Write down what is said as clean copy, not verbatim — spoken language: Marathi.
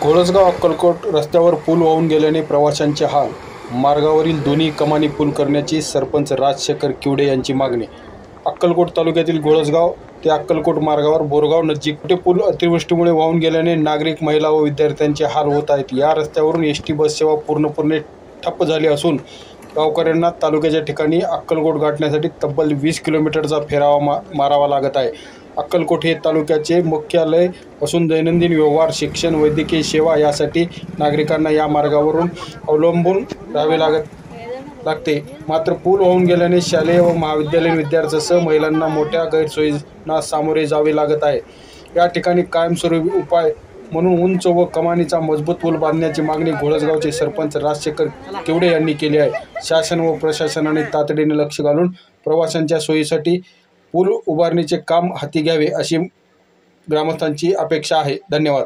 घोळसगाव अक्कलकोट रस्त्यावर पूल वाहून गेल्याने प्रवाशांचे हाल. मार्गावरील दोन्ही कमानी पूल करण्याची सरपंच राजशेखर किवडे यांची मागणी. अक्कलकोट तालुक्यातील घोळसगाव ते अक्कलकोट मार्गावर बोरगाव नजीक मोठे पूल अतिवृष्टीमुळे वाहून गेल्याने नागरिक, महिला व विद्यार्थ्यांचे हाल होत आहेत. या रस्त्यावरून एसटी बस सेवा पूर्णपणे ठप्प झाली असून गावकऱ्यांना तालुक्याच्या ठिकाणी अक्कलकोट गाठण्यासाठी तब्बल 20 किलोमीटरचा फेरावा मारावा लागत आहे. अक्कलकोट हे तालुक्याचे मुख्यालय असून दैनंदिन व्यवहार, शिक्षण, वैद्यकीय सेवा यासाठी नागरिकांना या मार्गावरून अवलंबून राहावे लागते. मात्र पूल वाहून गेल्याने शालेय व महाविद्यालयीन विद्यार्थ्यांसह महिलांना मोठ्या गैरसोयींना सामोरे जावे लागत आहे. या ठिकाणी कायमस्वरूपी उपाय म्हणून उंच व कमानीचा मजबूत पूल बांधण्याची मागणी घोळसगावचे सरपंच राजशेखर किवडे यांनी केली आहे. शासन व प्रशासनाने तातडीने लक्ष घालून प्रवाशांच्या सोयीसाठी पूल उभारणीचे काम हाती घ्यावे अशी ग्रामस्थांची अपेक्षा आहे. धन्यवाद.